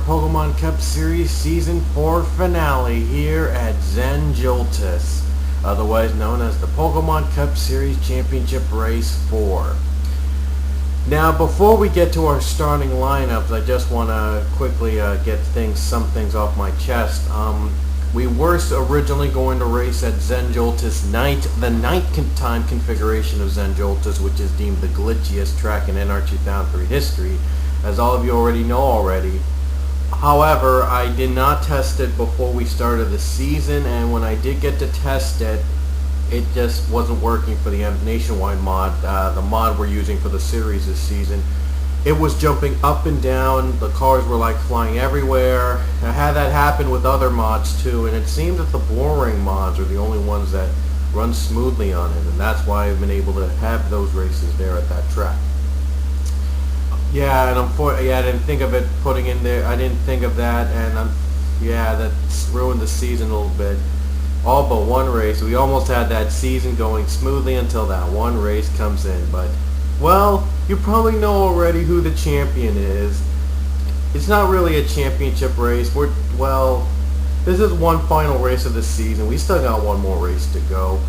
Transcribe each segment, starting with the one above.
Pokemon Cup Series Season 4 finale here at Joltis, otherwise known as the Pokemon Cup Series Championship Race 4. Now, before we get to our starting lineups, I just want to quickly get some things off my chest. We were originally going to race at Joltis the ninth time configuration of Joltis, which is deemed the glitchiest track in NR 2003 history, as all of you already know already. However, I did not test it before we started the season, and when I did get to test it, it just wasn't working for the Nationwide mod, the mod we're using for the series this season. It was jumping up and down, the cars were like flying everywhere. I had that happen with other mods too, and it seems that the boring mods are the only ones that run smoothly on it, and that's why I've been able to have those races there at that track. Yeah, and I didn't think of it putting in there. I didn't think of that, and that's ruined the season a little bit. All but one race. We almost had that season going smoothly until that one race comes in. But, well, you probably know already who the champion is. It's not really a championship race. This is one final race of the season. We still got one more race to go.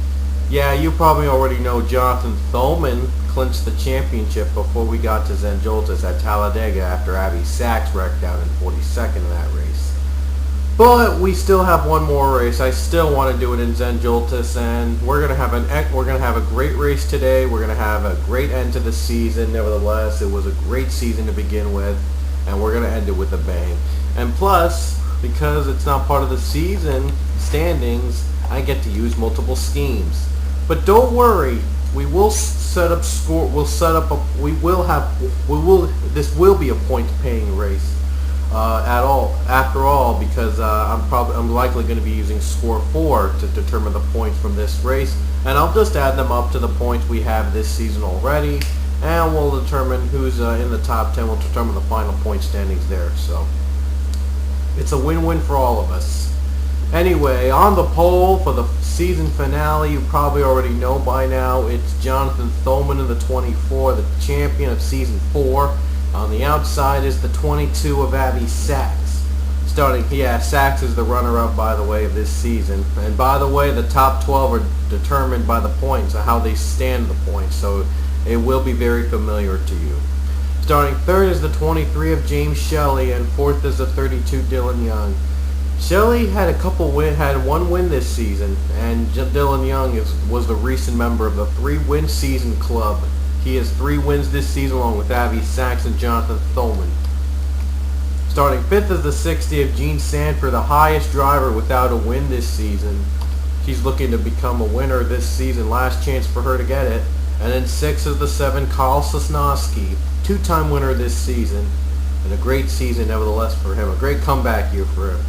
Yeah, you probably already know Jonathan Thoman clinched the championship before we got to Joltis at Talladega after Abby Sachs wrecked out in 42nd in that race. But we still have one more race. I still want to do it in Joltis, and we're gonna have a great race today. We're gonna have a great end to the season. Nevertheless, it was a great season to begin with, and we're gonna end it with a bang. And plus, because it's not part of the season standings, I get to use multiple schemes. But don't worry, we will set up score. This will be a point-paying race. After all, because I'm likely going to be using score 4 to determine the points from this race, and I'll just add them up to the points we have this season already, and we'll determine who's in the top 10. We'll determine the final point standings there. So it's a win-win for all of us. Anyway, on the pole for the season finale, you probably already know by now, it's Jonathan Thoman in the 24, the champion of season 4. On the outside is the 22 of Abby Sachs. Sachs is the runner-up, by the way, of this season. And by the way, the top 12 are determined by the points, how they stand the points, so it will be very familiar to you. Starting third is the 23 of James Shelley, and fourth is the 32 Dylan Young. Shelley had one win this season, and Dylan Young was the recent member of the 3-win season club. He has 3 wins this season along with Abby Sachs and Jonathan Thoman. Starting fifth is the 60 of Jean Sanford, the highest driver without a win this season. She's looking to become a winner this season, last chance for her to get it. And then 6 is the 7 Kyle Sosnowski, 2-time winner this season, and a great season nevertheless for him, a great comeback year for him.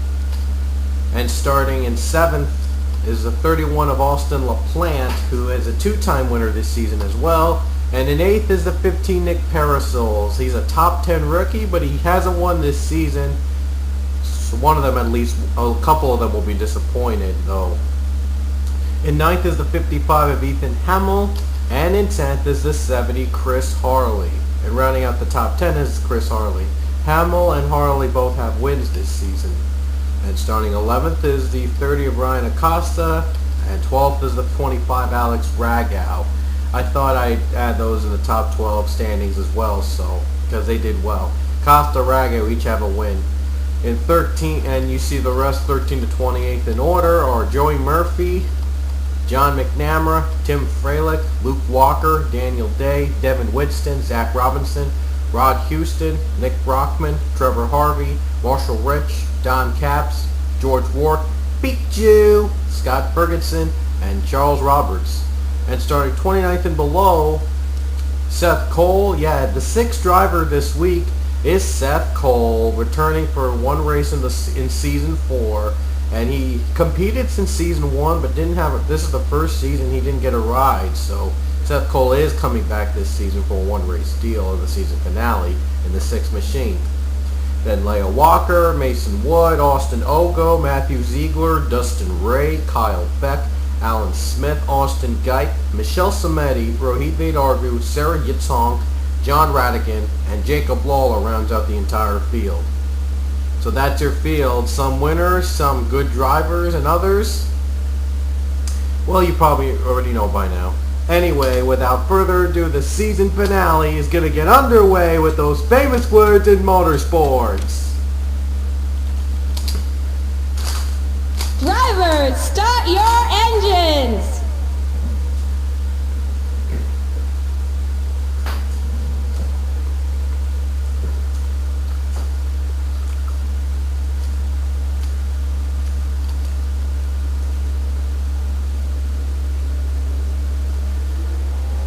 And starting in 7th is the 31 of Austin LaPlante, who is a 2-time winner this season as well. And in 8th is the 15 Nick Parasols. He's a top 10 rookie, but he hasn't won this season. So one of them, at least, a couple of them will be disappointed, though. In 9th is the 55 of Ethan Hamill. And in 10th is the 70 Chris Harley. And rounding out the top 10 is Chris Harley. Hamill and Harley both have wins this season. And starting 11th is the 30 of Ryan Acosta, and 12th is the 25 Alex Ragow. I thought I'd add those in the top 12 standings as well, so because they did well. Acosta, Ragow each have a win. In 13, and you see the rest 13 to 28th in order are Joey Murphy, John McNamara, Tim Freilich, Luke Walker, Daniel Day, Devin Winston, Zach Robinson, Rod Houston, Nick Brockman, Trevor Harvey, Marshall Rich, Don Capps, George Ward, Pete Jew, Scott Ferguson, and Charles Roberts. And starting 29th and below, Seth Cole. Yeah, the 6th driver this week is Seth Cole, returning for one race in season 4. And he competed since season 1, but this is the first season he didn't get a ride. So Seth Cole is coming back this season for a one-race deal in the season finale in the 6th machine. Then Leia Walker, Mason Wood, Austin Ogo, Matthew Ziegler, Dustin Ray, Kyle Beck, Alan Smith, Austin Geit, Michelle Samedi, Rohit Vedargu, Sarah Yitzhong, John Radigan, and Jacob Lawler rounds out the entire field. So So that's your field. Some winners, some good drivers, and others, well, you probably already know by now. Anyway, without further ado, the season finale is going to get underway with those famous words in motorsports. Drivers, start your engines!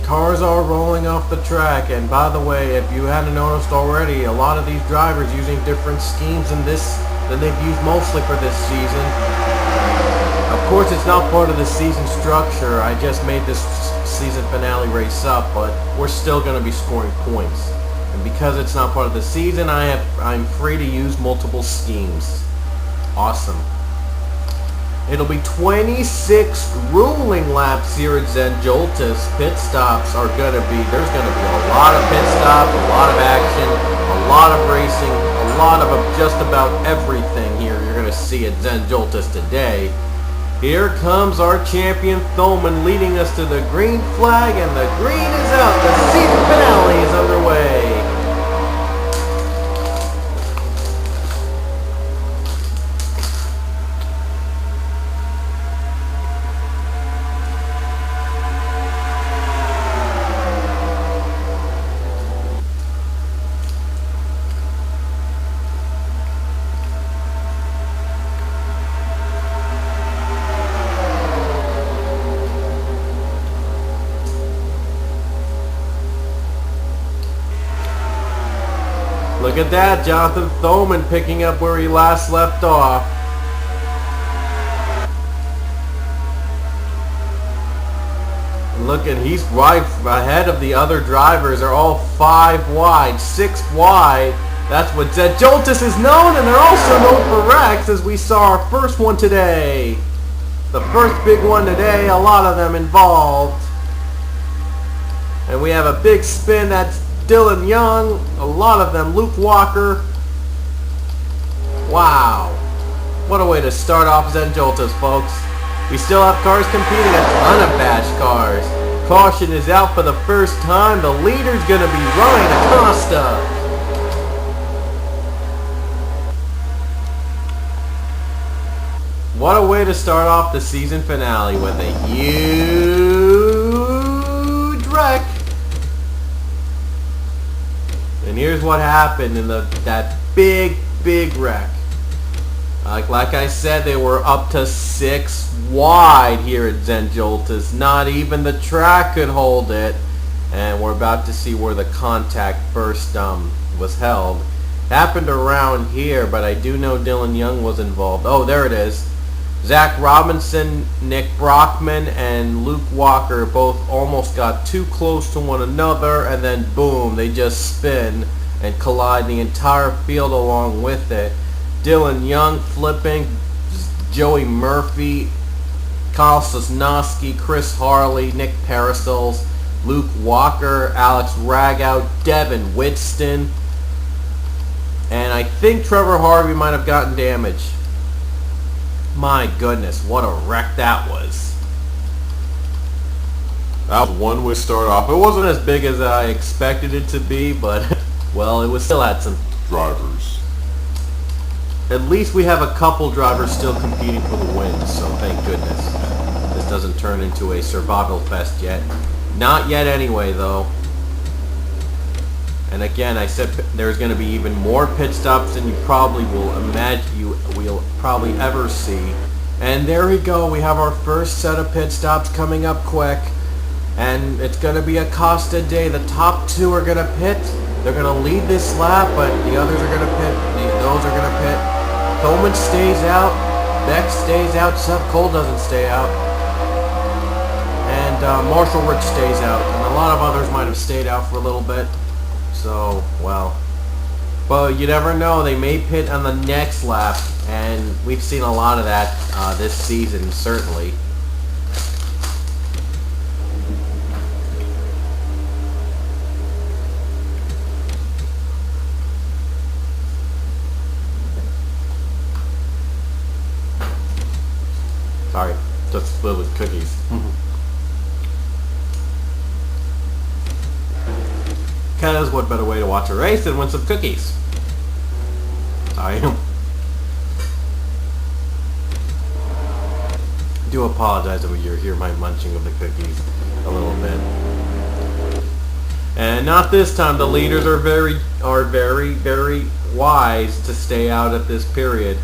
Cars are rolling off the track, and by the way, if you hadn't noticed already, a lot of these drivers using different schemes than they've used mostly for this season. Of course, it's not part of the season structure. I just made this season finale race up, but we're still going to be scoring points. And because it's not part of the season, I'm free to use multiple schemes. Awesome. It'll be 26 grueling laps here at Joltis. Pit stops are there's going to be a lot of pit stops, a lot of action, a lot of racing, a lot of just about everything here you're going to see at Joltis today. Here comes our champion Thoman leading us to the green flag, and the green is out. The season finale is underway. Look at that, Jonathan Thoman picking up where he last left off. Look at, he's right ahead of the other drivers. They're all 5 wide, 6 wide. That's what Joltis is known, and they're also known for wrecks, as we saw our first one today. The first big one today, a lot of them involved. And we have a big spin, that's Dylan Young, a lot of them, Luke Walker. Wow. What a way to start off Joltis, folks. We still have cars competing, a ton of bash cars. Caution is out for the first time. The leader's going to be Ryan Acosta. What a way to start off the season finale with a huge wreck. And here's what happened in that big wreck. Like I said, they were up to 6 wide here at Joltis. Not even the track could hold it. And we're about to see where the contact first was held. Happened around here, but I do know Dylan Young was involved. Oh, there it is. Zach Robinson, Nick Brockman, and Luke Walker both almost got too close to one another, and then boom, they just spin and collide the entire field along with it. Dylan Young flipping, Joey Murphy, Kyle Sosnowski, Chris Harley, Nick Parasols, Luke Walker, Alex Ragout, Devin Whitston, and I think Trevor Harvey might have gotten damaged. My goodness, what a wreck that was. That was one way to start off. It wasn't as big as I expected it to be, but, well, it was still had some drivers. At least we have a couple drivers still competing for the win, so thank goodness. This doesn't turn into a survival fest yet. Not yet anyway, though. And again, I said there's going to be even more pit stops than you probably will we'll probably ever see. And there we go. We have our first set of pit stops coming up quick. And it's going to be a Costa day. The top 2 are going to pit. They're going to lead this lap, but the others are going to pit. Those are going to pit. Thoman stays out. Beck stays out. Seth Cole doesn't stay out. And Marshall Rich stays out. And a lot of others might have stayed out for a little bit. So, well, you never know. They may pit on the next lap, and we've seen a lot of that this season, certainly. Sorry, just filled with cookies. Because what better way to watch a race than with some cookies? I do apologize if you hear my munching of the cookies a little bit. And not this time. The leaders are very wise to stay out at this period.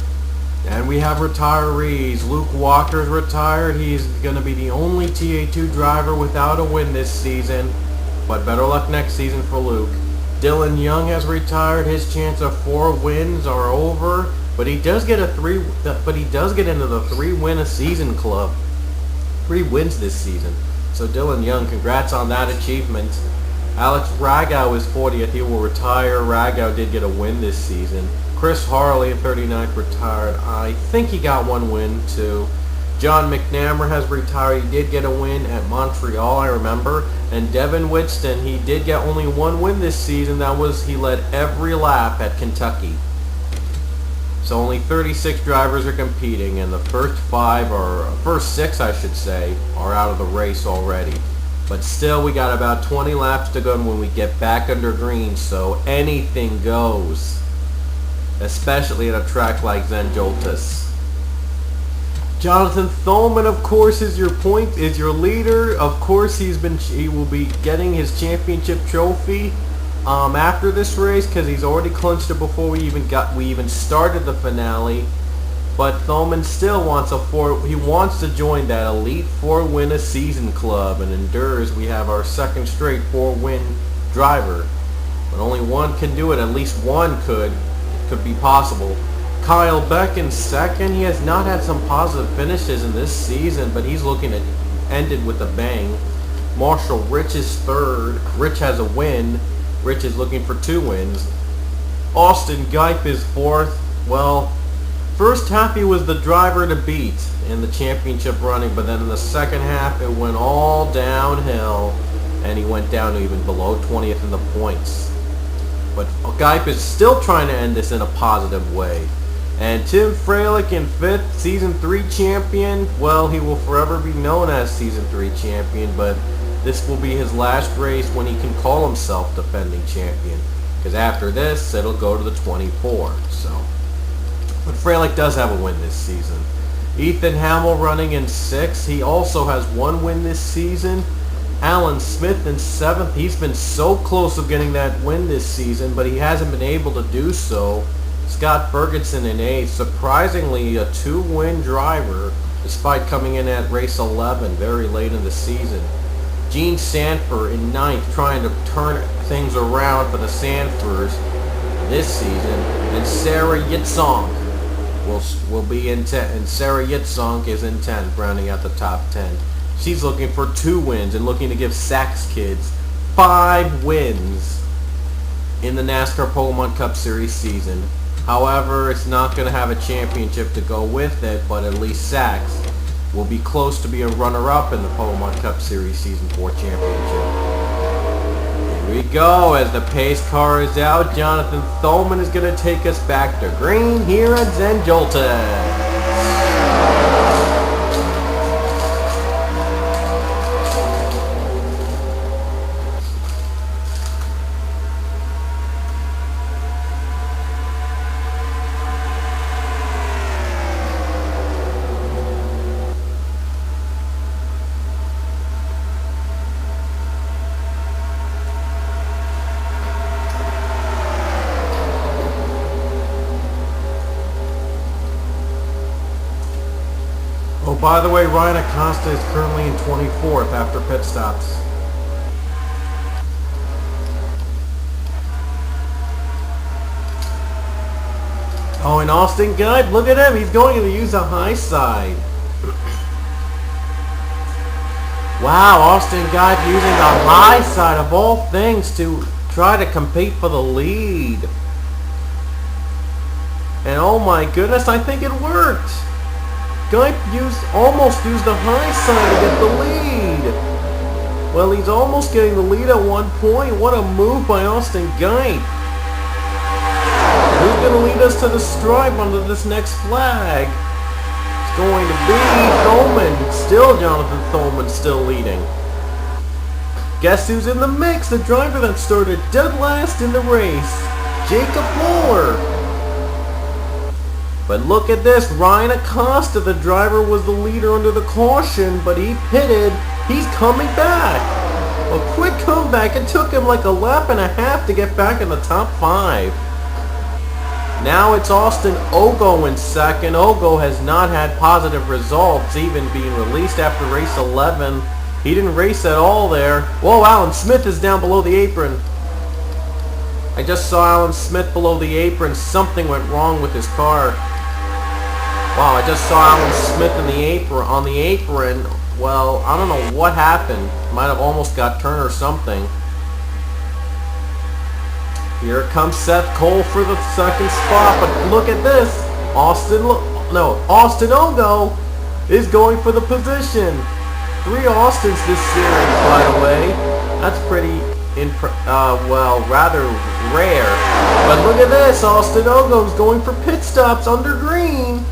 And we have retirees. Luke Walker's retired. He's going to be the only TA2 driver without a win this season. But better luck next season for Luke. Dylan Young has retired. His chance of 4 wins are over. But he does get into the 3-win-a-season club. 3 wins this season. So Dylan Young, congrats on that achievement. Alex Ragow is 40th. He will retire. Ragow did get a win this season. Chris Harley at 39th retired. I think he got 1 win too. John McNamara has retired. He did get a win at Montreal, I remember. And Devin Whitston, he did get only 1 win this season. That was, he led every lap at Kentucky. So only 36 drivers are competing, and the first 6 I should say, are out of the race already. But still, we got about 20 laps to go when we get back under green, so anything goes. Especially at a track like Joltis. Jonathan Thoman, of course, is your leader. Of course, he will be getting his championship trophy after this race because he's already clinched it before we even started the finale. But Thoman still wants he wants to join that elite 4-win-a-season club, and endures. We have our second straight 4-win driver, but only one can do it. At least one could be possible. Kyle Beck in second. He has not had some positive finishes in this season, but he's looking to end it with a bang. Marshall Rich is third. Rich has a win. Rich is looking for 2 wins. Austin Geip is fourth. Well, first half he was the driver to beat in the championship running, but then in the second half it went all downhill, and he went down to even below 20th in the points. But Geip is still trying to end this in a positive way. And Tim Freilich in 5th, Season 3 champion. Well, he will forever be known as Season 3 champion, but this will be his last race when he can call himself defending champion. Because after this, it'll go to the 24. So, but Freilich does have a win this season. Ethan Hamill running in 6th. He also has 1 win this season. Alan Smith in 7th. He's been so close of getting that win this season, but he hasn't been able to do so. Scott Ferguson in 8th. Surprisingly, a 2-win driver, despite coming in at race 11 very late in the season. Gene Sanford in 9th, trying to turn things around for the Sanfords this season. And Sarah Yitzonk will be in 10th. And Sarah Yitzonk is in 10th, rounding out the top 10. She's looking for 2 wins and looking to give Sachs kids 5 wins in the NASCAR Pokemon Cup Series season. However, it's not going to have a championship to go with it, but at least Sachs will be close to be a runner-up in the Pokemon Cup Series Season 4 championship. Here we go. As the pace car is out, Jonathan Thoman is going to take us back to green here at Joltis. Oh, by the way, Ryan Acosta is currently in 24th after pit stops. Oh, and Austin Geip, look at him. He's going to use the high side. Wow, Austin Geip using the high side of all things to try to compete for the lead. And oh my goodness, I think it worked. Geip almost used the high side to get the lead. Well, he's almost getting the lead at one point. What a move by Austin Geip. Who's going to lead us to the stripe under this next flag? It's going to be Thoman. Still Jonathan Thoman still leading. Guess who's in the mix? The driver that started dead last in the race. Jacob Mueller. But look at this. Ryan Acosta, the driver, was the leader under the caution, but he pitted. He's coming back. A quick comeback. It took him like a lap and a half to get back in the top 5. Now it's Austin Ogo in second. Ogo has not had positive results, even being released after race 11. He didn't race at all there. Whoa, Alan Smith is down below the apron. I just saw Alan Smith below the apron. Something went wrong with his car. Wow, I just saw Alan Smith in the apron, on the apron. Well, I don't know what happened. Might have almost got turned or something. Here comes Seth Cole for the second spot, but look at this. Austin Ogo is going for the position. 3 Austins this series, by the way. That's pretty, rather rare. But look at this. Austin Ogo's going for pit stops under green.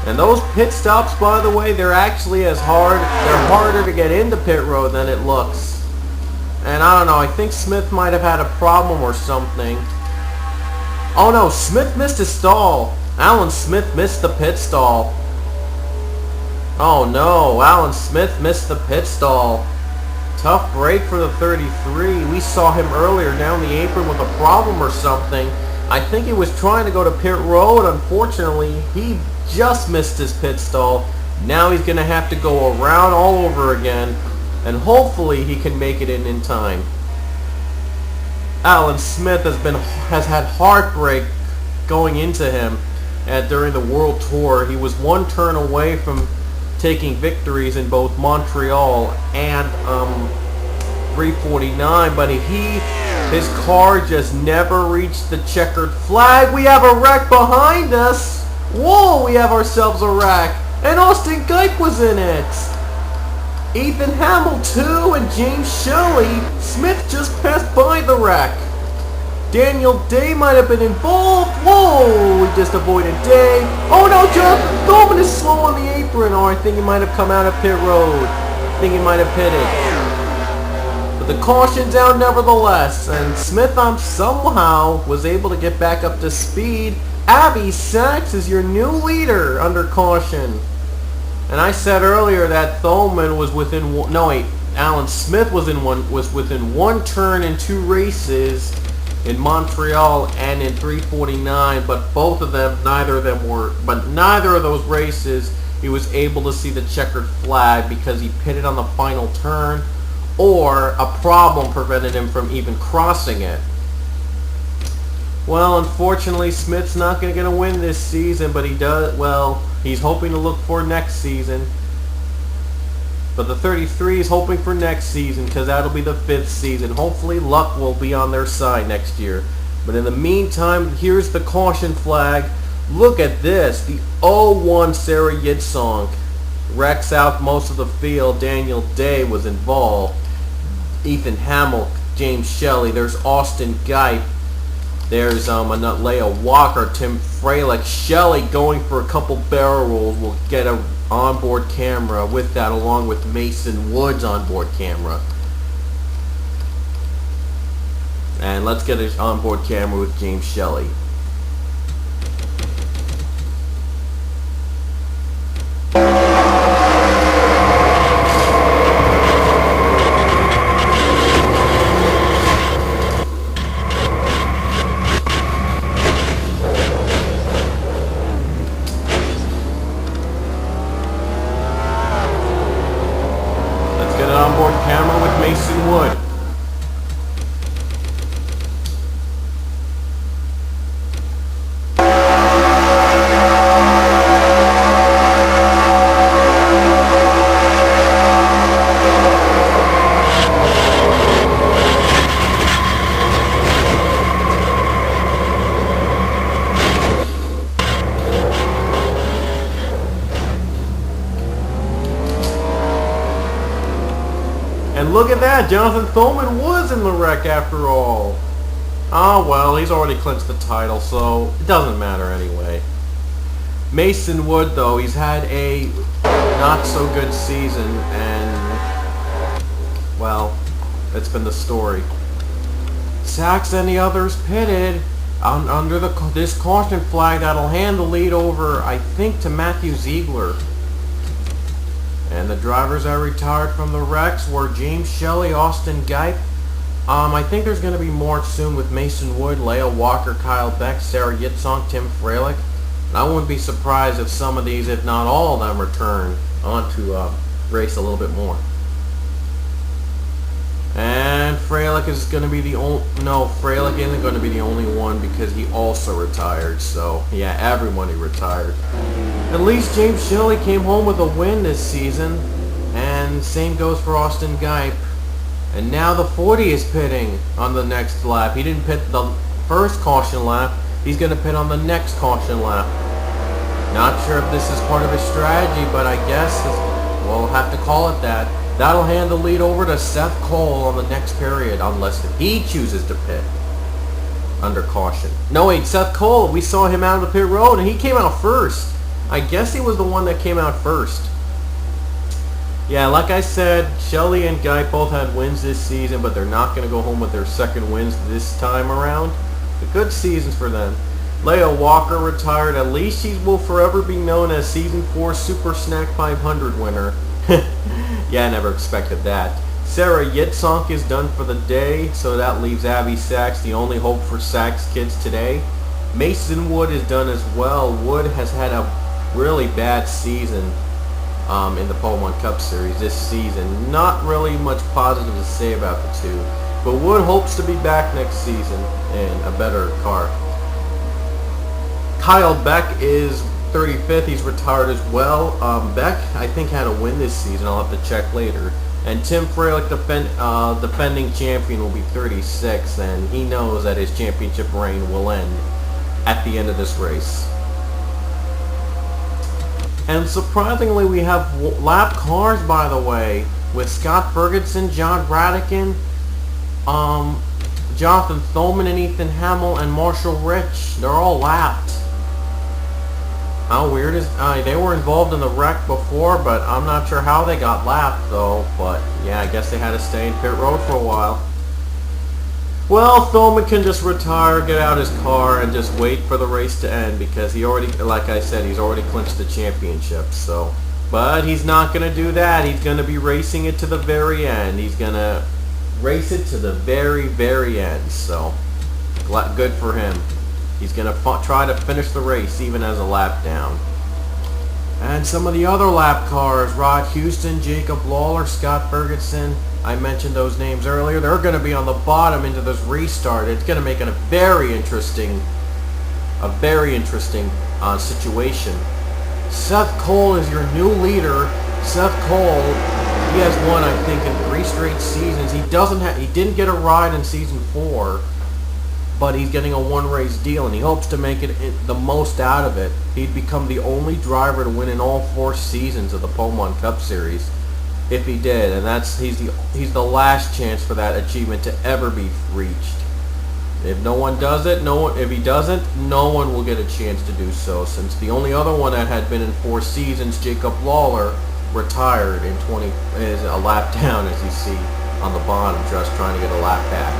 And those pit stops, by the way, they're actually they're harder to get into pit road than it looks. And I don't know, I think Smith might have had a problem or something. Oh no, Smith missed his stall. Alan Smith missed the pit stall. Oh no, Alan Smith missed the pit stall. Tough break for the 33. We saw him earlier down the apron with a problem or something. I think he was trying to go to pit road. Unfortunately, he just missed his pit stall. Now he's going to have to go around all over again. And hopefully he can make it in time. Alan Smith has had heartbreak going into him during the World Tour. He was one turn away from taking victories in both Montreal and 349, but his car just never reached the checkered flag. We have a wreck behind us. Whoa, we have ourselves a wreck. And Austin Geik was in it. Ethan Hamill too, and James Shelley. Smith just passed by the wreck. Daniel Day might have been involved. Whoa, we just avoided Day. Oh no, Jonathan Thoman is slow on the apron. Oh, I think he might have come out of pit road. I think he might have pitted. But the caution's out nevertheless, and Smith somehow was able to get back up to speed. Abby Sachs is your new leader under caution. And I said earlier that Thoman was within Alan Smith was within 1 turn in 2 races in Montreal and in 349, but neither of those races he was able to see the checkered flag because he pitted on the final turn, or a problem prevented him from even crossing it. Well, unfortunately, Smith's not going to get a win this season, but he's hoping to look for next season. But the 33 is hoping for next season because that'll be the 5th season. Hopefully, luck will be on their side next year. But in the meantime, here's the caution flag. Look at this. The 01 Sarah Yitzhak wrecks out most of the field. Daniel Day was involved. Ethan Hamill, James Shelley. There's Austin Geip. There's Leia Walker, Tim Fralick. Shelley going for a couple barrel rolls. We'll get an onboard camera with that, along with Mason Wood's onboard camera. And let's get an onboard camera with James Shelley. Onboard camera with Mason Wood. And look at that, Jonathan Thoman was in the wreck after all. Oh well, he's already clinched the title, so it doesn't matter anyway. Mason Wood, though, he's had a not so good season, and, well, that's been the story. Sachs and the others pitted under this caution flag that'll hand the lead over, I think, to Matthew Ziegler. And the drivers that retired from the wrecks were James Shelley, Austin Geip. I think there's going to be more soon with Mason Wood, Leah Walker, Kyle Beck, Sarah Yitzhak, Tim Freilich. And I wouldn't be surprised if some of these, if not all of them, return on to race a little bit more. And Freilich is going to be the only... No, Freilich isn't going to be the only one because he also retired. So, yeah, everybody retired. At least James Shelley came home with a win this season. And same goes for Austin Geip. And now the 40 is pitting on the next lap. He didn't pit the first caution lap. He's going to pit on the next caution lap. Not sure if this is part of his strategy, but I guess we'll have to call it that. That'll hand the lead over to Seth Cole on the next period, unless he chooses to pit under caution. No, wait, Seth Cole, we saw him out of the pit road, and he came out first. I guess he was the one that came out first. Yeah, like I said, Shelley and Guy both had wins this season, but they're not going to go home with their second wins this time around. A good seasons for them. Leah Walker retired. At least she will forever be known as Season 4 Super Snack 500 winner. Yeah, I never expected that. Sarah Yitzhak is done for the day, so that leaves Abby Sachs, the only hope for Sachs kids today. Mason Wood is done as well. Wood has had a really bad season in the Pole One Cup Series this season. Not really much positive to say about the two, but Wood hopes to be back next season in a better car. Kyle Beck is 35th. He's retired as well. Beck, I think, had a win this season. I'll have to check later. And Tim Freilich, defending champion, will be 36th, and he knows that his championship reign will end at the end of this race. And surprisingly, we have lap cars, by the way, with Scott Ferguson, John Bradigan, Jonathan Thoman, and Ethan Hamill, and Marshall Rich. They're all lapped. How weird is... they were involved in the wreck before, but I'm not sure how they got lapped, though. But, yeah, I guess they had to stay in pit road for a while. Well, Thoman can just retire, get out his car, and just wait for the race to end, because he already, like I said, he's already clinched the championship, so... But he's not going to do that. He's going to be racing it to the very end. He's going to race it to the very, very end, so... Good for him. He's going to try to finish the race even as a lap down. And some of the other lap cars, Rod Houston, Jacob Lawler, Scott Ferguson, I mentioned those names earlier. They're going to be on the bottom into this restart. It's going to make it a very interesting situation. Seth Cole is your new leader. Seth Cole, he has won, I think, in 3 straight seasons. He didn't get a ride in season 4. But he's getting a 1-race deal, and he hopes to make it the most out of it. He'd become the only driver to win in all 4 seasons of the Pole One Cup Series, if he did, and he's the last chance for that achievement to ever be reached. If no one does it, if he doesn't, no one will get a chance to do so. Since the only other one that had been in 4 seasons, Jacob Lawler, retired in 20 is a lap down, as you see on the bottom, just trying to get a lap back.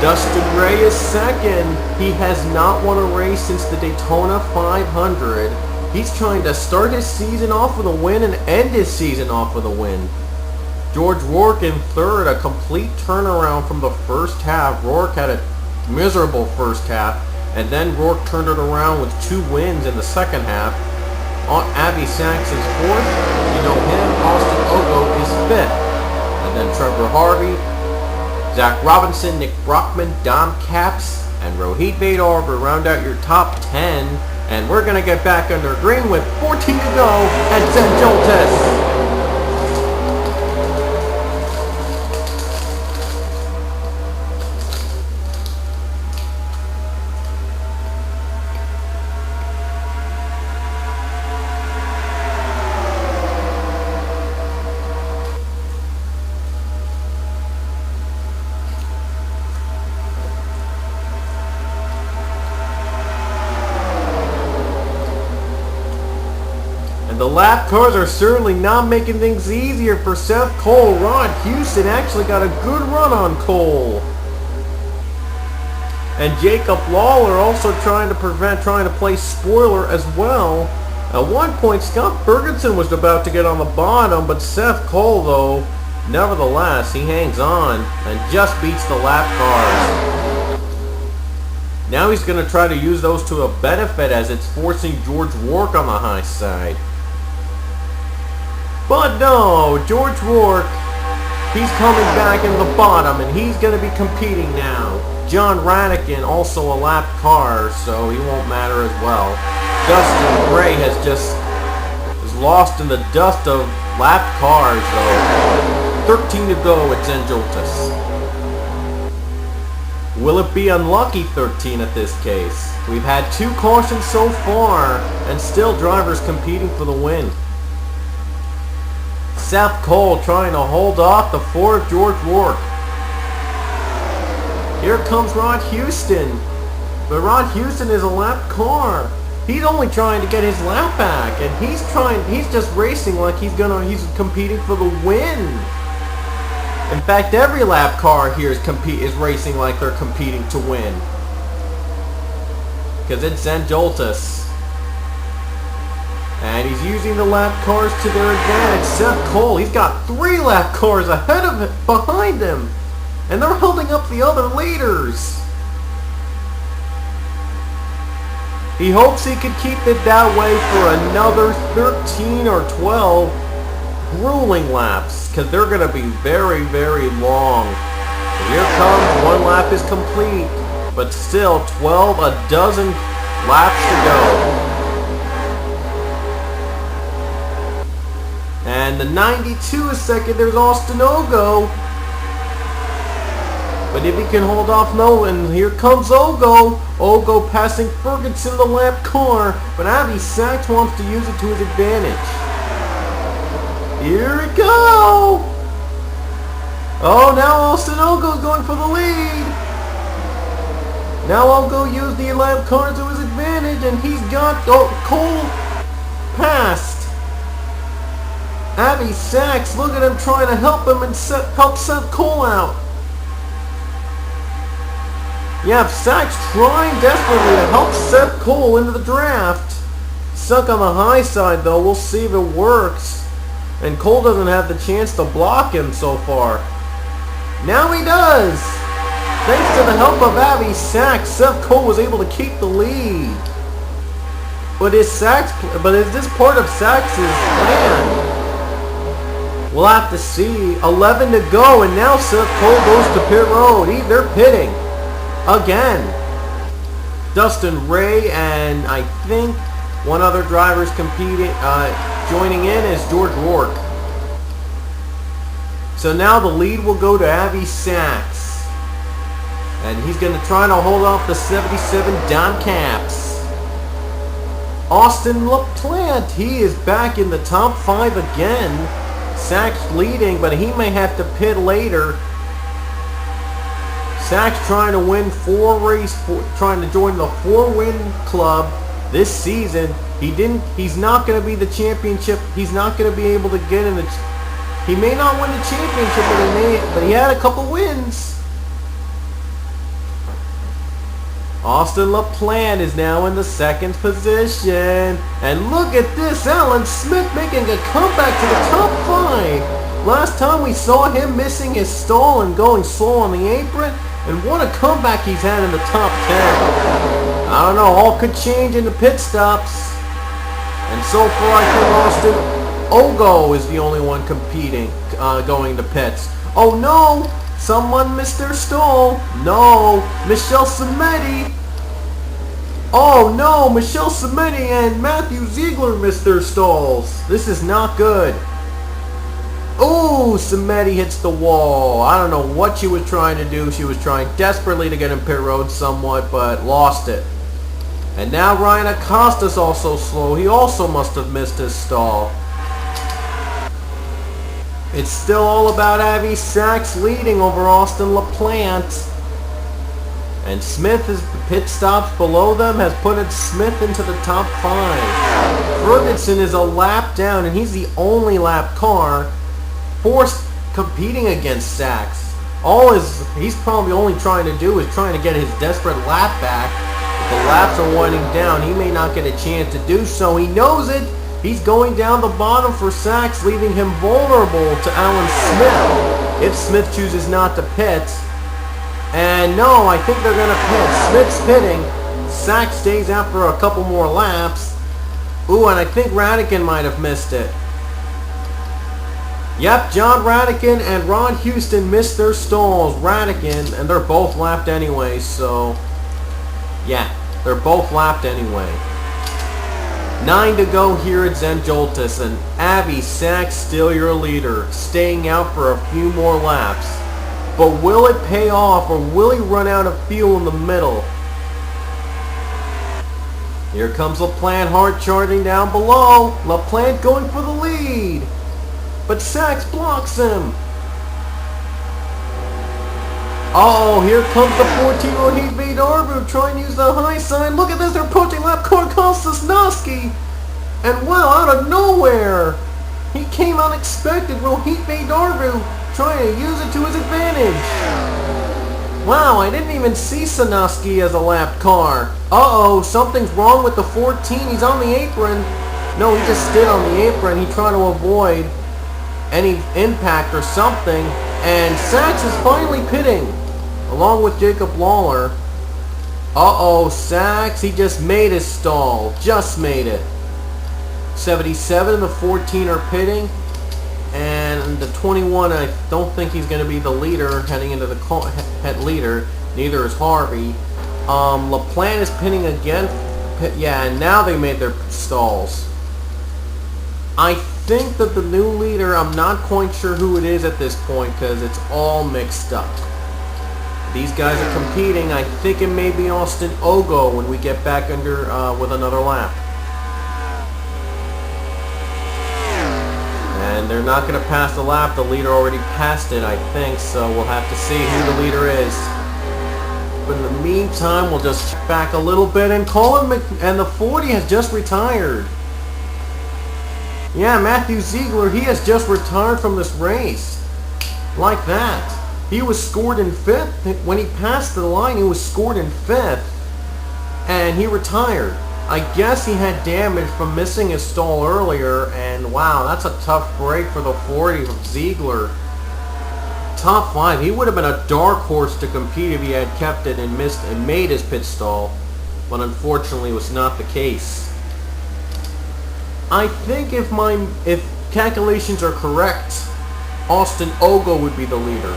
Dustin Ray is second. He has not won a race since the Daytona 500. He's trying to start his season off with a win and end his season off with a win. George Rourke in third, a complete turnaround from the first half. Rourke had a miserable first half, and then Rourke turned it around with 2 wins in the second half. Abby Sachs is fourth. You know him. Austin Ogo is fifth. And then Trevor Harvey, Zach Robinson, Nick Brockman, Dom Capps, and Rohit Vedar round out your top 10. And we're going to get back under green with 14 to go and send Joltis. And the lap cars are certainly not making things easier for Seth Cole. Rod Houston actually got a good run on Cole. And Jacob Lawler also trying to play spoiler as well. At one point, Scott Ferguson was about to get on the bottom, but Seth Cole, though, nevertheless, he hangs on and just beats the lap cars. Now he's going to try to use those to a benefit as it's forcing George Rourke on the high side. But no, George Rourke, he's coming back in the bottom and he's going to be competing now. John Radican, also a lap car, so he won't matter as well. Dustin Gray is lost in the dust of lap cars, though. 13 to go, it's N. Joltis. Will it be unlucky 13 at this case? We've had 2 cautions so far, and still drivers competing for the win. Seth Cole trying to hold off the Ford George Rourke. Here comes Rod Houston. But Rod Houston is a lap car. He's only trying to get his lap back, and he's just racing like he's competing for the win. In fact, every lap car here is racing like they're competing to win. Because it's N. Joltis. And he's using the lap cars to their advantage. Seth Cole, he's got 3 lap cars behind him. And they're holding up the other leaders. He hopes he could keep it that way for another 13 or 12 grueling laps, because they're going to be very, very long. And here comes, 1 lap is complete, but still a dozen laps to go. And the 92 is second, there's Austin Ogo. But if he can hold off Nolan, here comes Ogo. Ogo passing Ferguson, the lap car. But Avi Sachs wants to use it to his advantage. Here we go. Oh, now Austin Ogo's going for the lead. Now Ogo used the lap car to his advantage, and he's got Cole passed. Avi Sachs, look at him trying to help him and help Seth Cole out. Yeah, Sachs trying desperately to help Seth Cole into the draft. Stuck on the high side though, we'll see if it works. And Cole doesn't have the chance to block him so far. Now he does! Thanks to the help of Avi Sachs, Seth Cole was able to keep the lead. But is this part of Sachs' plan? We'll have to see. 11 to go, and now Seth Cole goes to pit road. They're pitting. Again. Dustin Ray and I think one other driver's competing, joining in is George Rourke. So now the lead will go to Avi Sachs. And he's going to try to hold off the 77 Don Caps. Austin LaPlante, he is back in the top 5 again. Sachs leading, but he may have to pit later. Sachs trying to win trying to join the 4-win club this season. He's not going to be the championship. He's not going to be able to get in the. He may not win the championship, but he had a couple wins. Austin LaPlante is now in the 2nd position. And look at this, Alan Smith making a comeback to the top 5. Last time we saw him missing his stall and going slow on the apron. And what a comeback he's had in the top 10. I don't know, all could change in the pit stops. And so far I think Austin Ogo is the only one competing, going to pits. Oh no! Someone missed their stall. No, Michelle Cimetti. Oh no, Michelle Cimetti and Matthew Ziegler missed their stalls. This is not good. Oh, Cimetti hits the wall. I don't know what she was trying to do. She was trying desperately to get in pit road somewhat, but lost it. And now Ryan Acosta's also slow. He also must have missed his stall. It's still all about Avi Sachs leading over Austin LaPlante. And Smith is the pit stops below them has put Smith into the top 5. Ferguson is a lap down, and he's the only lap car forced competing against Sachs. He's probably only trying to do is trying to get his desperate lap back. If the laps are winding down, he may not get a chance to do so. He knows it. He's going down the bottom for Sachs, leaving him vulnerable to Alan Smith if Smith chooses not to pit. And no, I think they're going to pit. Smith's pitting. Sachs stays out for a couple more laps. Ooh, and I think Radican might have missed it. Yep, John Radican and Ron Houston missed their stalls. Radican, and they're both lapped anyway, so yeah, they're both lapped anyway. 9 to go here at Joltis, and Avi Sachs still your leader, staying out for a few more laps. But will it pay off, or will he run out of fuel in the middle? Here comes LaPlante hard charging down below. LaPlante going for the lead. But Sachs blocks him. Uh-oh, here comes the 14-year-old Heat Arbu trying to use the high sign. Look at this, they're approaching lap car Kostas Noski. And wow, out of nowhere, he came unexpected. Will Heat Arbu trying to use it to his advantage? Wow, I didn't even see Sanoski as a lap car. Uh-oh, something's wrong with the 14. He's on the apron. No, he just stood on the apron. He tried to avoid any impact or something. And Sachs is finally pitting, along with Jacob Lawler. Uh-oh, Sachs, he just made his stall. Just made it. 77 and the 14 are pitting. And the 21, I don't think he's going to be the leader heading into the head leader. Neither is Harvey. LaPlante is pitting again. Yeah, and now they made their stalls. I think that the new leader, I'm not quite sure who it is at this point because it's all mixed up. These guys are competing. I think it may be Austin Ogo when we get back under with another lap. And they're not going to pass the lap. The leader already passed it, I think, so we'll have to see who the leader is. But in the meantime, we'll just check back a little bit, and and the 40 has just retired. Yeah, Matthew Ziegler, he has just retired from this race. Like that. He was scored in 5th. When he passed the line, he was scored in 5th. And he retired. I guess he had damage from missing his stall earlier, and wow, that's a tough break for the 40 from Ziegler. Top 5. He would have been a dark horse to compete if he had kept it and missed and made his pit stall, but unfortunately was not the case. I think if calculations are correct, Austin Ogo would be the leader.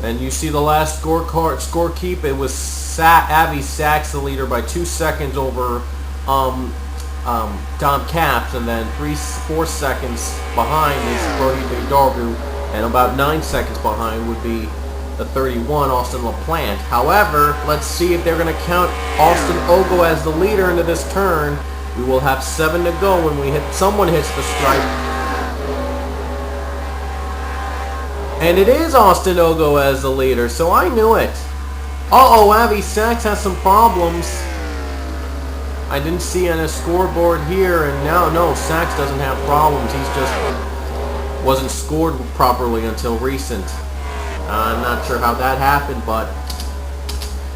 And you see the last score keep, it was Avi Sachs the leader by 2 seconds over Dom Capps, and then 4 seconds behind is Brody Darbu, and about 9 seconds behind would be the 31 Austin LaPlante. However, let's see if they're going to count Austin Ogo as the leader into this turn. We will have 7 to go when someone hits the stripe. And it is Austin Ogo as the leader, so I knew it. Uh-oh, Avi Sachs has some problems. I didn't see on his scoreboard here, and now, no, Sachs doesn't have problems. He's just wasn't scored properly until recent. I'm not sure how that happened, but...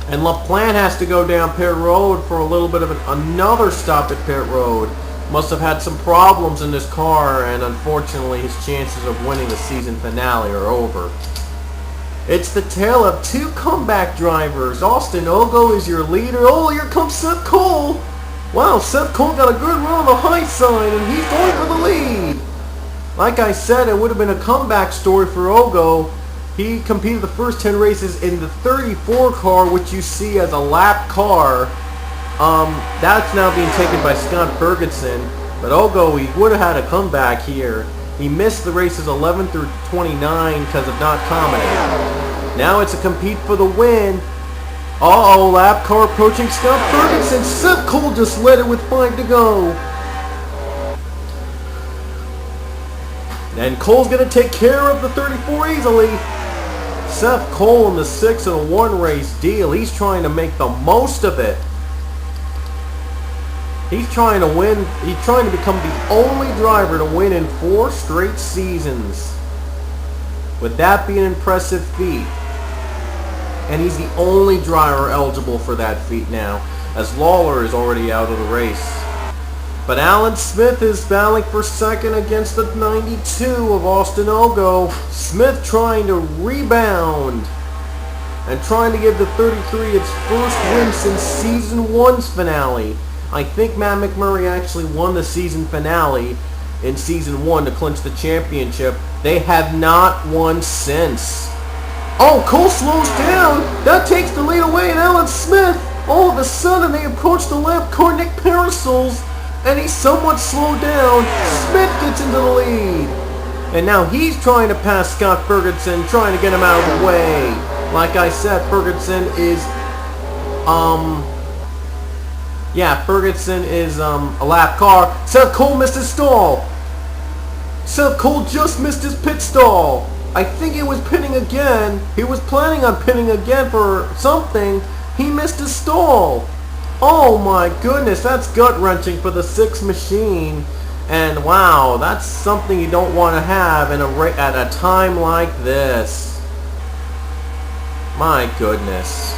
And LaPlante has to go down pit road for a little bit of another stop at pit road. Must have had some problems in this car, and unfortunately his chances of winning the season finale are over. It's the tale of 2 comeback drivers. Austin Ogo is your leader. Oh, here comes Seth Cole. Wow, Seth Cole got a good run on the high side, and he's going for the lead. Like I said, it would have been a comeback story for Ogo. He competed the first 10 races in the 34 car, which you see as a lap car. That's now being taken by Scott Ferguson. But Ogo, he would have had a comeback here. He missed the races 11 through 29 because of not commenting. Now it's a compete for the win. Uh-oh, lap car approaching Scott Ferguson. Seth Cole just led it with 5 to go. And Cole's going to take care of the 34 easily. Seth Cole in the 6-1 race deal. He's trying to make the most of it. He's trying to win. He's trying to become the only driver to win in 4 straight seasons. Would that be an impressive feat? And he's the only driver eligible for that feat now, as Lawler is already out of the race. But Alan Smith is battling for second against the 92 of Austin Ogo. Smith trying to rebound and trying to give the 33 its first win since Season 1's finale. I think Matt McMurray actually won the season finale in Season 1 to clinch the championship. They have not won since. Oh, Cole slows down. That takes the lead away, and Alan Smith, all of a sudden they approach the lap car, Nick Parasols, and he's somewhat slowed down. Smith gets into the lead. And now he's trying to pass Scott Ferguson, trying to get him out of the way. Like I said, Ferguson is, Ferguson is a lap car. Seth Cole missed his stall. Seth Cole just missed his pit stall. I think he was pitting again. He was planning on pitting again for something. He missed his stall. Oh my goodness, that's gut-wrenching for the 6 machine. And wow, that's something you don't want to have in at a time like this. My goodness.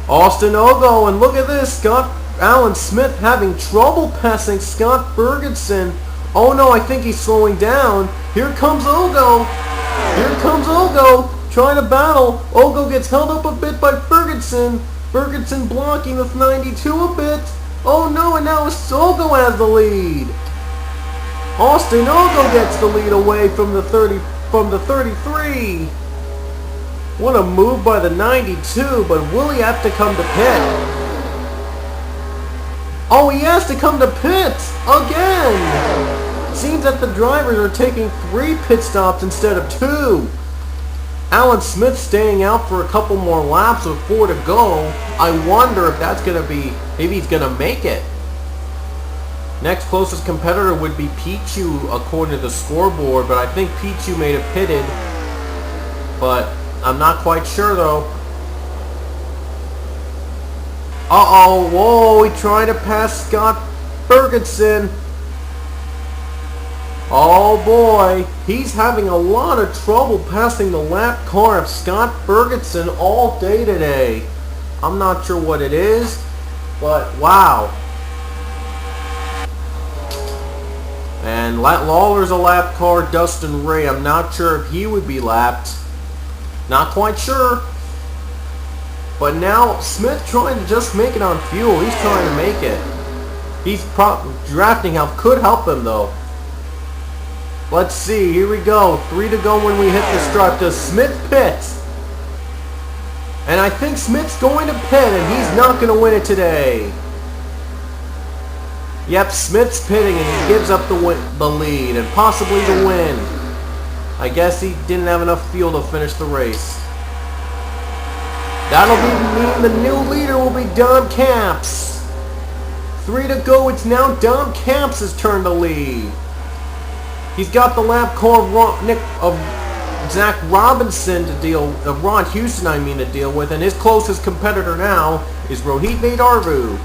Austin Ogo, and look at this, Alan Smith having trouble passing Scott Ferguson. Oh no, I think he's slowing down. Here comes Ogo. Here comes Ogo, trying to battle. Ogo gets held up a bit by Ferguson. Ferguson blocking with 92 a bit. Oh no, and now Ogo has the lead. Austin Ogo gets the lead away from the 33. What a move by the 92, but will he have to come to pit? Oh, he has to come to pit again. Seems that the drivers are taking 3 pit stops instead of 2. Alan Smith staying out for a couple more laps with 4 to go. I wonder if that's going to be, maybe he's going to make it. Next closest competitor would be Pichu according to the scoreboard, but I think Pichu may have pitted. But I'm not quite sure though. Uh-oh, whoa, he tried to pass Scott Ferguson. Oh boy, he's having a lot of trouble passing the lap car of Scott Ferguson all day today. I'm not sure what it is, but wow. And Lawler's a lap car, Dustin Ray, I'm not sure if he would be lapped. Not quite sure. But now Smith trying to just make it on fuel. He's trying to make it. He's drafting help could help him though. Let's see, here we go. 3 to go when we hit the stripe. Does Smith pit? And I think Smith's going to pit, and he's not going to win it today. Yep, Smith's pitting, and he gives up the lead, and possibly the win. I guess he didn't have enough fuel to finish the race. That'll mean the new leader will be Dom Capps. 3 to go, it's now Dom Capps' turn to lead. He's got the lap car of Zach Robinson to deal, Ron Houston I mean to deal with, and his closest competitor now is Rohit Vedarvu.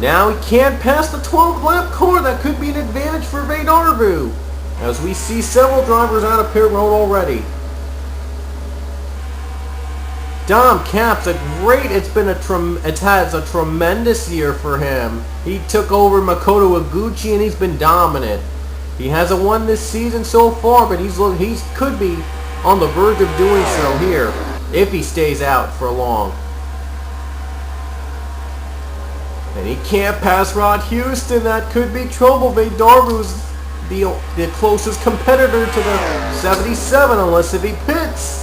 Now he can't pass the 12 lap car. That could be an advantage for Vedarvu, as we see several drivers out of pit road already. Dom Capps, it has a tremendous year for him. He took over Makoto Iguchi and he's been dominant. He hasn't won this season so far, but he could be on the verge of doing so here if he stays out for long. And he can't pass Rod Houston. That could be trouble. Vedarvu's the closest competitor to the 77 unless if he pits.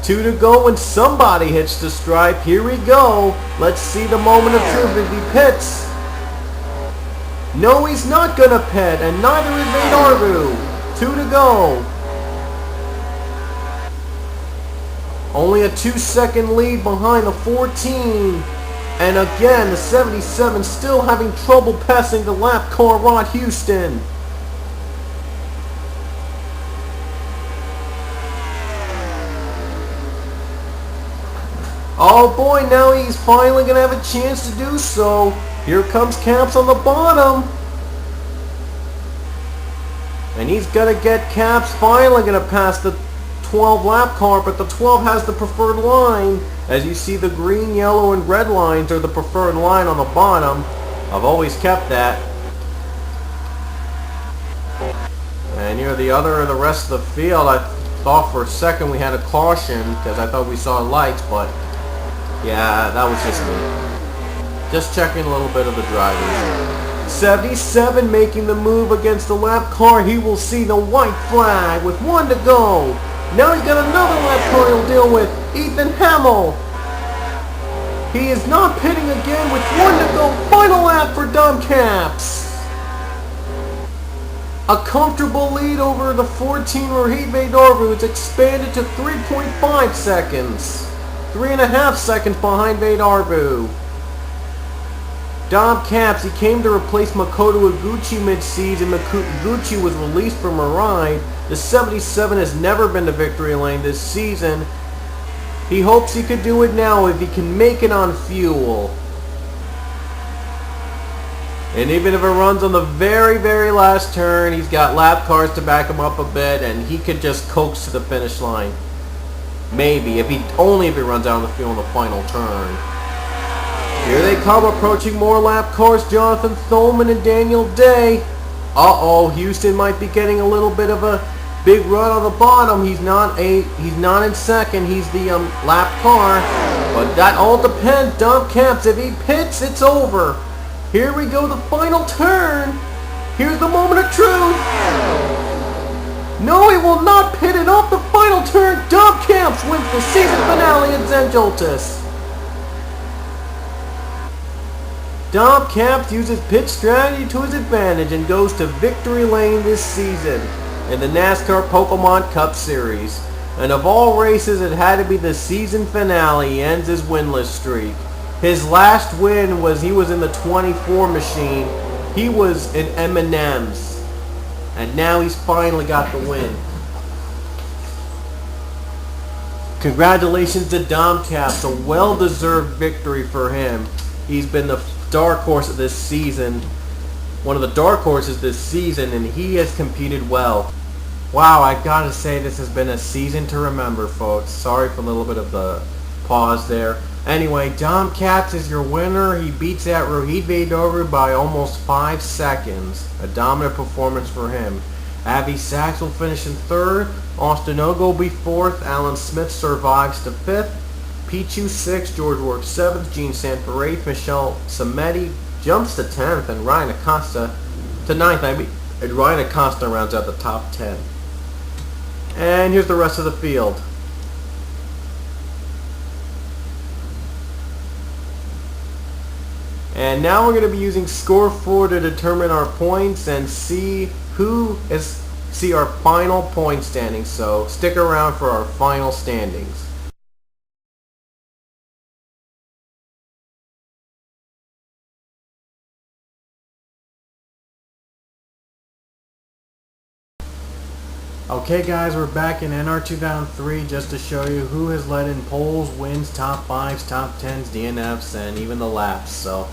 2 to go and somebody hits the stripe. Here we go. Let's see the moment of truth if he pits. No, he's not going to pit, and neither is Vedarvu. 2 to go. Only a 2-second lead behind the 14. And again, the 77 still having trouble passing the lap car Rod Houston. Oh boy, now he's finally going to have a chance to do so. Here comes Caps on the bottom. And he's going to get Caps finally going to pass the 12 lap car, but the 12 has the preferred line. As you see, the green, yellow, and red lines are the preferred line on the bottom. I've always kept that. And here the rest of the field, I thought for a second we had a caution because I thought we saw lights, but yeah, that was just me. Just checking a little bit of the drivers. 77 making the move against the lap car. He will see the white flag with 1 to go. Now he's got another lap car he'll deal with. Ethan Hamill. He is not pitting again with 1 to go. Final lap for Dom Caps. A comfortable lead over the 14 Rohit Vedorvu. It's expanded to 3.5 seconds. 3.5 seconds behind Vedorvu. Dom Caps, he came to replace Makoto Iguchi mid-season. Iguchi was released from a ride. The 77 has never been to victory lane this season. He hopes he could do it now if he can make it on fuel. And even if it runs on the very, very last turn, he's got lap cars to back him up a bit, and he could just coax to the finish line. Maybe, only if he runs out on the field in the final turn. Here they come, approaching more lap cars. Jonathan Thoman and Daniel Day. Uh-oh, Houston might be getting a little bit of a big run on the bottom. He's not in second. He's the lap car. But that all depends. Dom Caps, if he pits, it's over. Here we go, the final turn. Here's the moment of truth. No, he will not pit it off the final turn. Dom Caps wins the season finale at Joltis. Dom Caps uses pit strategy to his advantage and goes to victory lane this season in the NASCAR Pokemon Cup Series. And of all races, it had to be the season finale. He ends his winless streak. His last win was he was in the 24 machine. He was in M&M's. And now he's finally got the win. Congratulations to Dom Caps. A well-deserved victory for him. He's been the dark horse of this season. One of the dark horses this season, and he has competed well. Wow, I gotta say this has been a season to remember, folks. Sorry for a little bit of the pause there. Anyway, Dom Caps is your winner. He beats that Rohit Vedorvu by almost 5 seconds. A dominant performance for him. Avi Sachs will finish in 3rd. Austin Ogo will be 4th. Alan Smith survives to 5th. Pichu 6th. George Works 7th. Gene Sanford 8th. Michelle Samedi jumps to 10th. And Ryan Acosta to 9th. And Ryan Acosta rounds out the top 10. And here's the rest of the field. And now we're going to be using Score 4 to determine our points and see our final point standings. So stick around for our final standings. Okay guys, we're back in NR 2003 just to show you who has led in polls, wins, top 5s, top 10s, DNFs, and even the laps. So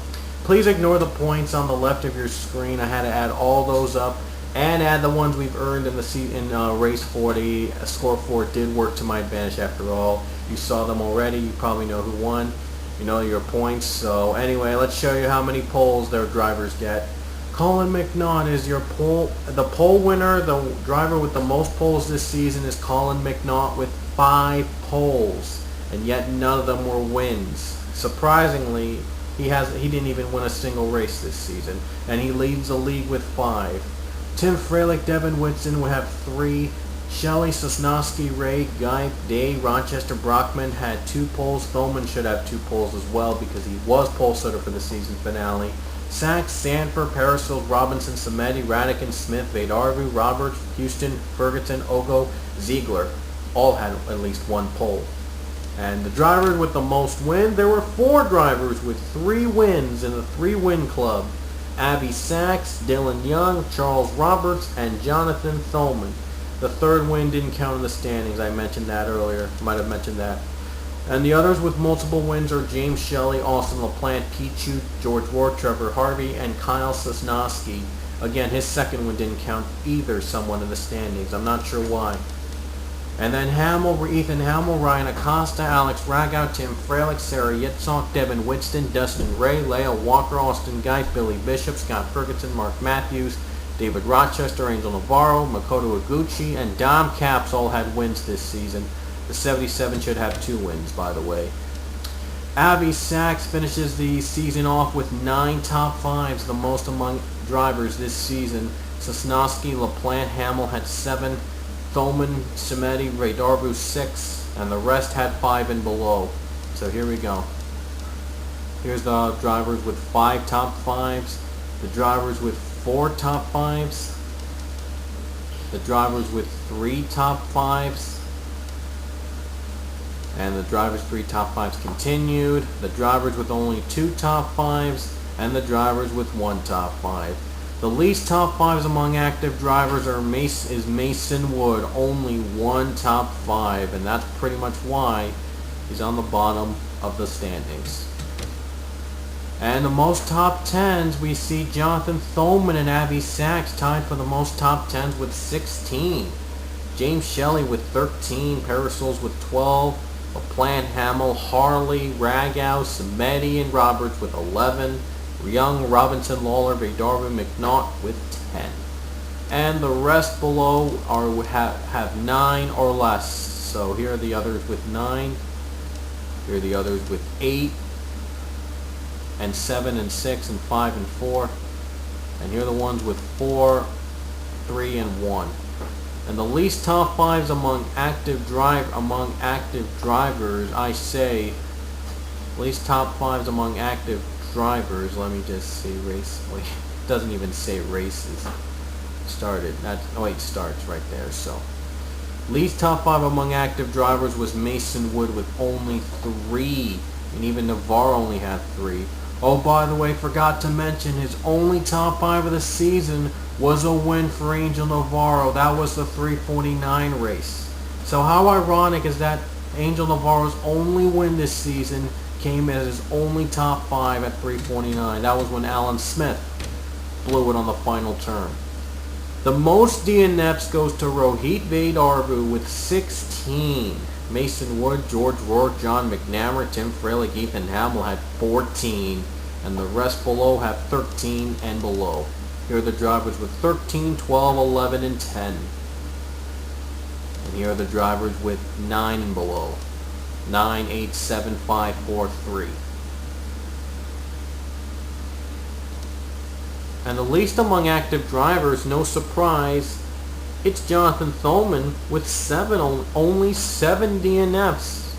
please ignore the points on the left of your screen. I had to add all those up and add the ones we've earned in race 40. Score 4 did work to my advantage after all. You saw them already. You probably know who won. You know your points. So anyway, let's show you how many polls their drivers get. Colin McNaught is the pole winner. The driver with the most poles this season is Colin McNaught with 5 poles, and yet none of them were wins. Surprisingly, he didn't even win a single race this season, and he leads the league with 5. Tim Freilich, Devin Whitson will have 3. Shelley, Sosnowski, Ray, Guy, Day, Rochester, Brockman had 2 poles. Thoman should have 2 poles as well because he was pole sitter for the season finale. Sachs, Sanford, Parasil, Robinson, Samedi, Radican, Smith, Vedorvu, Roberts, Houston, Ferguson, Ogo, Ziegler all had at least 1 pole. And the drivers with the most wins, there were 4 drivers with 3 wins in the 3-win club. Avi Sachs, Dylan Young, Charles Roberts, and Jonathan Thoman. The 3rd win didn't count in the standings. I mentioned that earlier. Might have mentioned that. And the others with multiple wins are James Shelley, Austin LaPlante, Pete Chute, George Rourke, Trevor Harvey, and Kyle Sosnowski. Again, his second win didn't count either somewhat in the standings. I'm not sure why. And then Ethan Hamill, Ryan Acosta, Alex Ragow, Tim Frelick, Sarah Yitzhak, Devin Winston, Dustin Ray, Leah Walker, Austin Geist, Billy Bishop, Scott Ferguson, Mark Matthews, David Rochester, Angel Navarro, Makoto Iguchi, and Dom Capps all had wins this season. The 77 should have 2 wins, by the way. Avi Sachs finishes the season off with 9 top 5s, the most among drivers this season. Sosnowski, LaPlante, Hamill had 7. Thoman, Simeti, Ray Darbu 6, and the rest had 5 and below. So here we go. Here's the drivers with 5 top 5s, the drivers with 4 top 5s, the drivers with 3 top 5s, and the drivers 3 top 5s continued, the drivers with only 2 top 5s, and the drivers with 1 top 5. The least top 5s among active drivers is Mason Wood, only 1 top 5, and that's pretty much why he's on the bottom of the standings. And the most top 10s, we see Jonathan Thoman and Avi Sachs tied for the most top 10s with 16. James Shelley with 13, Parasols with 12, LaPlante, Hamill, Harley, Ragow, Simeti, and Roberts with 11. Young, Robinson, Lawler, Darby, McNaught with 10. And the rest below have 9 or less. So here are the others with 9. Here are the others with 8 and 7 and 6 and 5 and 4. And here are the ones with 4, 3 and 1. And the least top 5s among active drivers, I say, least top 5s among active drivers, let me just see, race, wait, it doesn't even say races started, it starts right there. So least top 5 among active drivers was Mason Wood with only 3, and even Navarro only had 3. Oh, by the way, forgot to mention his only top 5 of the season was a win for Angel Navarro. That was the 349 race. So how ironic is that Angel Navarro's only win this season came as his only top 5 at 349. That was when Alan Smith blew it on the final turn. The most DNFs goes to Rohit Vedarbu with 16. Mason Wood, George Rourke, John McNamara, Tim Frelick, Ethan Hamill had 14. And the rest below have 13 and below. Here are the drivers with 13, 12, 11, and 10. And here are the drivers with 9 and below. 9, 8, 7, 5, 4, 3. And the least among active drivers, no surprise, it's Jonathan Thoman with only 7 DNFs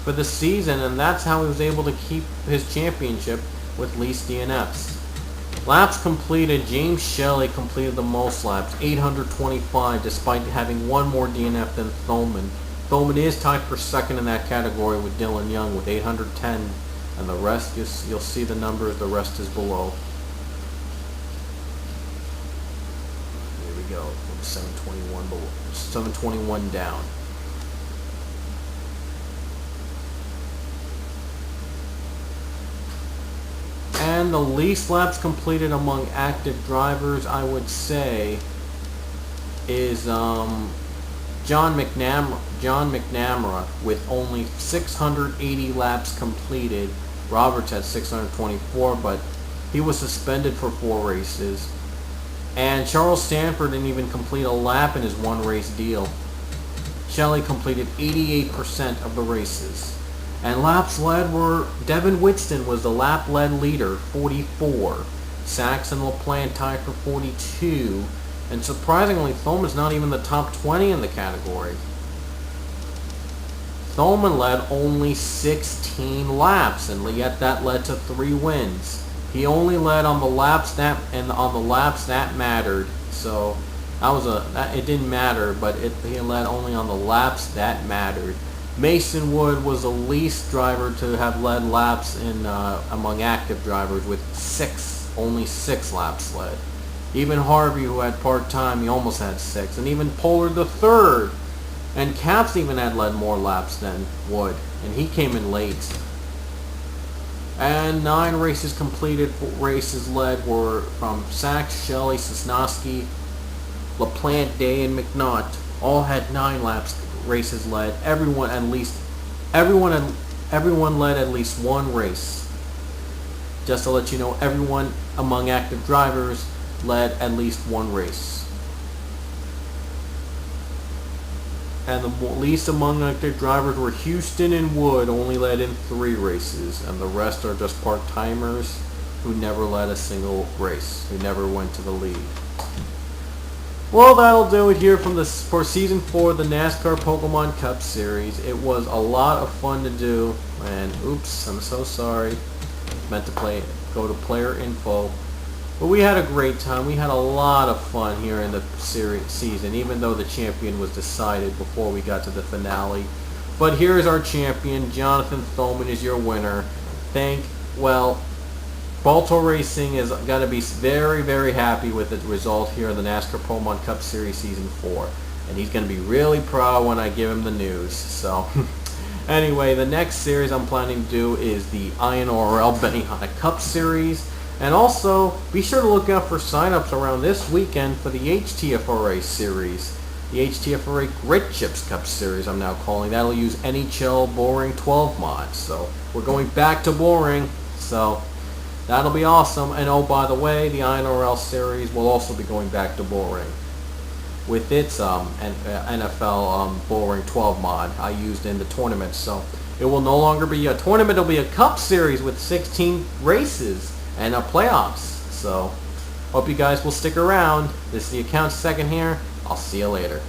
for the season, and that's how he was able to keep his championship with least DNFs. Laps completed, James Shelley completed the most laps, 825, despite having 1 more DNF than Thoman. Thoman is tied for second in that category with Dylan Young with 810, and the rest, you'll see the numbers, the rest is below. Here we go, from 721 below, 721 down. And the least laps completed among active drivers, I would say, is John McNamara with only 680 laps completed. Roberts had 624, but he was suspended for 4 races. And Charles Stanford didn't even complete a lap in his 1 race deal. Shelley completed 88% of the races. And laps led were, Devin Winston was the lap led leader, 44. Sachs and LaPlante tied for 42. And surprisingly, Thoman's not even the top 20 in the category. Thoman led only 16 laps, and yet that led to 3 wins. He only led on the laps that mattered. So it didn't matter, but he led only on the laps that mattered. Mason Wood was the least driver to have led laps among active drivers with only 6 laps led. Even Harvey, who had part-time, he almost had 6. And even Pollard the third and Capps even had led more laps than Wood. and he came in late. And 9 races completed. Races led were from Sachs, Shelley, Sosnowski, LaPlante, Day, and McNaught. All had 9 laps. Races led. Everyone led at least 1 race. Just to let you know, everyone among active drivers led at least 1 race. And the least among active drivers were Houston and Wood, only led in 3 races, and the rest are just part-timers who never led a single race, who never went to the lead. Well, that'll do it here for Season 4 of the NASCAR Pokemon Cup Series. It was a lot of fun to do, and oops, I'm so sorry. Meant to go to player info. But we had a great time. We had a lot of fun here in the season, even though the champion was decided before we got to the finale. But here is our champion. Jonathan Thoman is your winner. Balto Racing is going to be very, very happy with the result here in the NASCAR Pokemon Cup Series Season 4. And he's going to be really proud when I give him the news. So, anyway, the next series I'm planning to do is the INRL Benihana Cup Series. And also, be sure to look out for sign-ups around this weekend for the HTFRA Series. The HTFRA Grit Chips Cup Series, I'm now calling. That'll use NHL Boring 12 mods. So, we're going back to boring. So, that'll be awesome. And oh, by the way, the INRL Series will also be going back to boring with its NFL Boring 12 mod I used in the tournament. So, it will no longer be a tournament. It'll be a Cup Series with 16 races and playoffs. So, hope you guys will stick around. This is the account second here. I'll see you later.